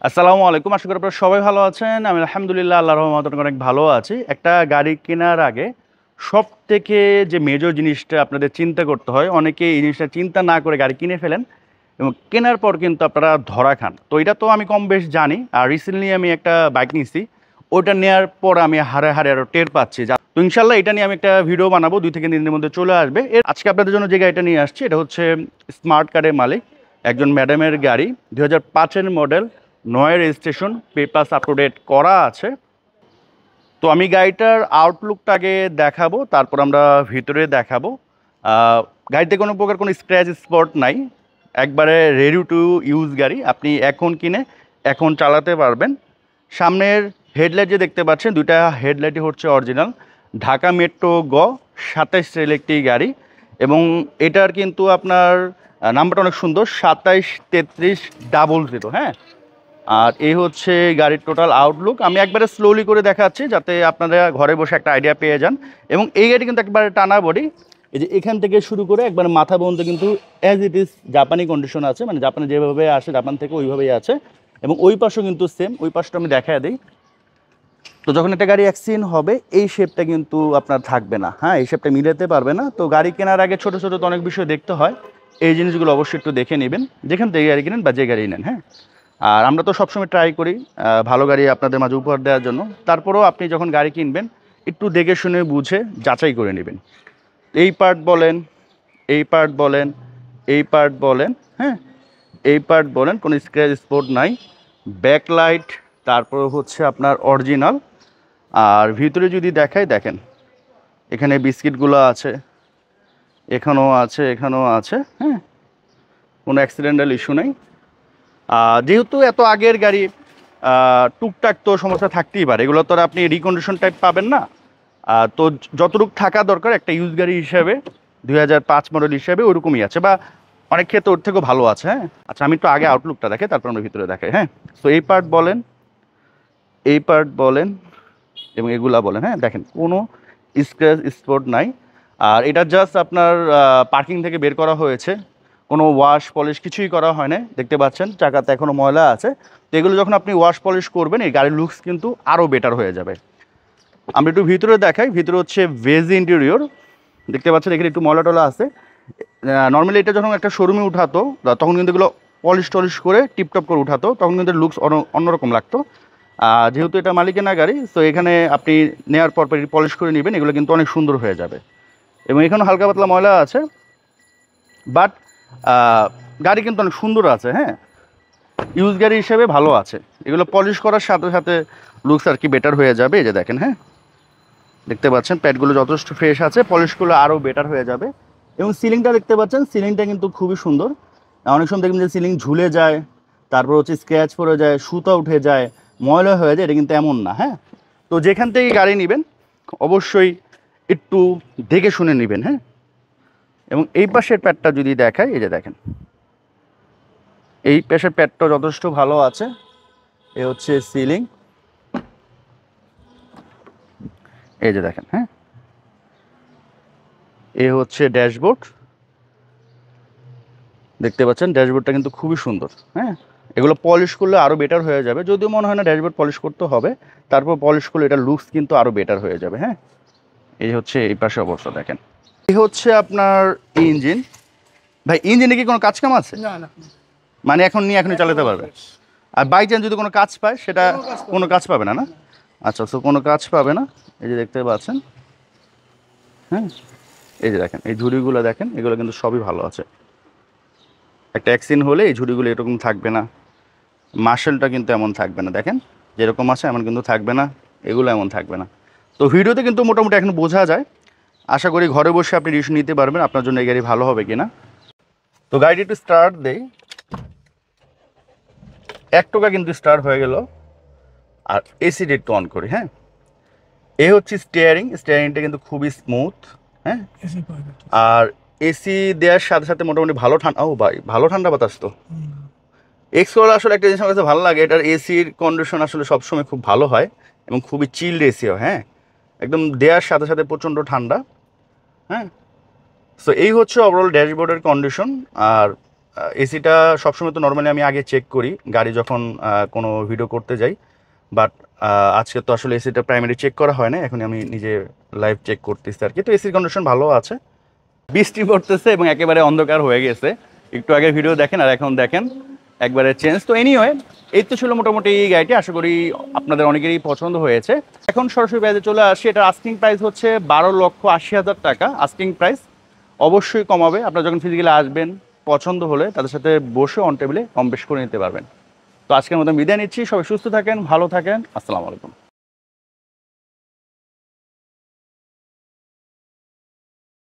আসসালামু আলাইকুম। আশা করি আপনারা সবাই ভালো আছেন। আমি আলহামদুলিল্লাহ আল্লাহর রহমতে অনেক ভালো আছি। একটা গাড়ি কেনার আগে সবথেকে যে মেজর জিনিসটা আপনাদের চিন্তা করতে হয়, অনেকে এই জিনিসটা চিন্তা না করে গাড়ি কিনে ফেলেন এবং কেনার পর কিন্তু আপনারা ধরা খান। তো এটা তো আমি কম বেশ জানি। আর রিসেন্টলি আমি একটা বাইক নিয়েছি। ওটা নেওয়ার পর আমি হাড়ে হাড়ে আরও টের পাচ্ছি। তো ইনশাল্লাহ এটা নিয়ে আমি একটা ভিডিও বানাবো, 2 থেকে 3 দিনের মধ্যে চলে আসবে। আজকে আপনাদের জন্য যে গাড়িটা নিয়ে আসছি এটা হচ্ছে স্মার্ট কারের মালিক একজন ম্যাডামের গাড়ি, 2005-এর model, 9 registration, paper up to date করা আছে। তো আমি গাড়িটার আউটলুকটা আগে দেখাবো, তারপর আমরা ভিতরে দেখাবো। গাড়িতে কোনো প্রকার কোনো স্ক্র্যাচ স্পট নাই, একবারে রেডি টু ইউজ গাড়ি। আপনি এখন কিনে এখন চালাতে পারবেন। সামনের হেডলাইট যে দেখতে পাচ্ছেন, দুইটা হেডলাইটই হচ্ছে অরিজিনাল ঢাকা মেট্রো 27 একটি গাড়ি। এবং এটার কিন্তু আপনার নাম্বারটা অনেক সুন্দর, 273300। হ্যাঁ, আর এই হচ্ছে গাড়ির টোটাল আউটলুক। আমি একবারে স্লোলি করে দেখাচ্ছি যাতে আপনারা ঘরে বসে একটা আইডিয়া পেয়ে যান। এবং এই গাড়ি কিন্তু একবারে টানা বডি, এই যে এখান থেকে শুরু করে একবার মাথা পর্যন্ত কিন্তু অ্যাজ ইট ইজ জাপানি কন্ডিশন আছে, মানে জাপানে যেভাবে আসে জাপান থেকে ওইভাবেই আছে। এবং ওই পাশও কিন্তু সেম, ওই পাশটা আমি দেখায় দিই। তো যখন একটা গাড়ি অ্যাক্সিডেন্ট হবে এই শেপটা কিন্তু আপনার থাকবে না। হ্যাঁ, এই শেপটা মিলাতে পারবে না। তো গাড়ি কেনার আগে ছোটো ছোটো তো অনেক বিষয় দেখতে হয়, এই জিনিসগুলো অবশ্যই একটু দেখে নেবেন যেখান থেকে গাড়ি কিনেন বা যে গাড়ি নেন। হ্যাঁ, আর আমরা তো সবসময় ট্রাই করি ভালো গাড়ি আপনাদের মাঝে উপহার দেওয়ার জন্য। তারপরেও আপনি যখন গাড়ি কিনবেন একটু দেখে শুনে বুঝে যাচাই করে নেবেন। এই পার্ট বলেন, এই পার্ট বলেন, এই পার্ট বলেন, হ্যাঁ, এই পার্ট বলেন, কোনো স্ক্র্যাচ স্পট নাই। ব্যাকলাইট, তারপর হচ্ছে আপনার অরিজিনাল। আর ভিতরে যদি দেখাই, দেখেন এখানে বিস্কিটগুলো আছে, এখানেও আছে, এখানেও আছে। হ্যাঁ, কোনো অ্যাক্সিডেন্টাল ইস্যু নেই। যেহেতু এত আগের গাড়ি, টুকটাক তো সমস্যা থাকতেই পারে, এগুলো তো আর আপনি রিকন্ডিশন টাইপ পাবেন না। তো যতটুকু থাকা দরকার একটা ইউজ গাড়ি হিসাবে, 2005 মডেল হিসাবে ওরকমই আছে, বা অনেক ক্ষেত্রে ওর থেকেও ভালো আছে। হ্যাঁ, আচ্ছা আমি একটু আগে আউটলুকটা দেখে তারপর আমরা ভিতরে দেখাই। হ্যাঁ, তো এই পার্ট বলেন, এই পার্ট বলেন এবং এগুলা বলেন, হ্যাঁ দেখেন কোনো স্ক্র্যাচ স্পট নাই। আর এটা জাস্ট আপনার পার্কিং থেকে বের করা হয়েছে, কোনো ওয়াশ পলিশ কিছুই করা হয় না। দেখতে পাচ্ছেন চাকাতে এখনও ময়লা আছে। তো এগুলো যখন আপনি ওয়াশ পলিশ করবেন এই গাড়ির লুকস কিন্তু আরও বেটার হয়ে যাবে। আমরা একটু ভিতরে দেখাই। ভিতরে হচ্ছে ভেজ ইন্টেরিয়র, দেখতে পাচ্ছেন এখানে একটু ময়লা টলা আছে। নর্মালি এটা যখন একটা শোরুমে উঠাতো তখন কিন্তু এগুলো পলিশ টলিশ করে টিপটপ করে উঠাতো, তখন কিন্তু লুকস অন্যরকম লাগতো। যেহেতু এটা মালিকানা গাড়ি, তো এখানে আপনি নেওয়ার পর পলিশ করে নেবেন, এগুলো কিন্তু অনেক সুন্দর হয়ে যাবে। এবং এখানে হালকা পাতলা ময়লা আছে, বাট গাড়ি কিন্তু অনেক সুন্দর আছে। হ্যাঁ, ইউজ গাড়ি হিসেবে ভালো আছে। এগুলো পলিশ করার সাথে সাথে লুকস আর কি বেটার হয়ে যাবে। এই যে দেখেন, হ্যাঁ দেখতে পাচ্ছেন প্যাডগুলো যথেষ্ট ফ্রেশ আছে, পলিশগুলো আরও বেটার হয়ে যাবে। এবং সিলিংটা দেখতে পাচ্ছেন, সিলিংটা কিন্তু খুবই সুন্দর। অনেক সময় দেখবেন যে সিলিং ঝুলে যায়, তারপর হচ্ছে স্ক্র্যাচ পড়ে যায়, সুতা উঠে যায়, ময়লা হয়ে যায়, এটা কিন্তু এমন না। হ্যাঁ, তো যেখান থেকে গাড়ি নেবেন অবশ্যই একটু দেখে শুনে নেবেন। হ্যাঁ, এবং এই পাশের প্যাডটা যদি দেখায়, এই যে দেখেন এই পাশের প্যাডটা যথেষ্ট ভালো আছে। এ হচ্ছে সিলিং, এই যে দেখেন। হ্যাঁ, এ হচ্ছে ড্যাশবোর্ড, দেখতে পাচ্ছেন ড্যাশবোর্ডটা কিন্তু খুবই সুন্দর। হ্যাঁ, এগুলো পলিশ করলে আরও বেটার হয়ে যাবে, যদিও মনে হয় না ড্যাশবোর্ড পলিশ করতে হবে, তারপর পলিশ করলে এটা লুকস কিন্তু আরও বেটার হয়ে যাবে। হ্যাঁ, এই হচ্ছে এই পাশে অবস্থা দেখেন। এই হচ্ছে আপনার ইঞ্জিন। ভাই ইঞ্জিনে কি কোনো কাজ কাম আছে? না না, মানে এখন নিয়ে এখনই চালাতে পারবে? আর বাই চান্স যদি কোনো কাজ পায় সেটা কোনো কাজ পাবে না? না, আচ্ছা, তো কোনো কাজ পাবে না। এই যে দেখতে পাচ্ছেন, হ্যাঁ এই যে দেখেন এই ঝুড়িগুলো দেখেন, এগুলো কিন্তু সবই ভালো আছে। একটা অ্যাক্সিডেন্ট হলে এই ঝুড়িগুলো এরকম থাকবে না, মার্শালটা কিন্তু এমন থাকবে না, দেখেন যেরকম আছে এমন কিন্তু থাকবে না, এগুলো এমন থাকবে না। তো ভিডিওতে কিন্তু মোটামুটি এখন বোঝা যায়। আশা করি ঘরে বসে আপনি ডিসিশন নিতে পারবেন আপনার জন্য এই গাড়ি ভালো হবে কিনা। তো গাড়িটি একটু স্টার্ট দেই, 1 টাকা কিন্তু স্টার্ট হয়ে গেল। আর এসিটা একটু অন করি। হ্যাঁ, এ হচ্ছে স্টিয়ারিংটা কিন্তু খুবই স্মুথ। হ্যাঁ, আর এসি দেওয়ার সাথে সাথে মোটামুটি ভালো ঠান্ডা। ও ভাই, ভালো ঠান্ডা বাতাস তো। এক্সকোলা আসলে একটা জিনিস আমার কাছে ভালো লাগে, এটার এসির কন্ডিশন আসলে সবসময় খুব ভালো হয় এবং খুবই চিল্ড এসিও। হ্যাঁ, একদম দেওয়ার সাথে সাথে প্রচণ্ড ঠান্ডা। হ্যাঁ, সো এই হচ্ছে ওভারঅল ড্যাশবোর্ডের কন্ডিশন। আর এসিটা সবসময় তো নর্মালি আমি আগে চেক করি গাড়ি যখন কোনো ভিডিও করতে যাই, বাট আজকে তো আসলে এসিটা প্রাইমারি চেক করা হয় না, এখন আমি নিজে লাইভ চেক করতেছি আর কি। তো এসির কন্ডিশন ভালো আছে। বৃষ্টি পড়তেছে এবং একেবারে অন্ধকার হয়ে গেছে, একটু আগের ভিডিও দেখেন আর এখন দেখেন একবারে চেঞ্জ। তো এনিওয়ে, এই তো ছিল মোটামুটি এই গাড়িটি, আশা করি আপনাদের অনেকেরই পছন্দ হয়েছে। এখন সরাসরি প্রাইসে চলে আসি, এটার আস্কিং প্রাইস হচ্ছে 12,80,000 টাকা আস্কিং প্রাইস। অবশ্যই কমাবে, আপনারা যখন ফিজিক্যালি আসবেন পছন্দ হলে তাদের সাথে বসে অন টেবিলে কম বেশ করে নিতে পারবেন। তো আজকের মতো বিদায় নিচ্ছি, সবাই সুস্থ থাকেন, ভালো থাকেন, আসসালামু আলাইকুম।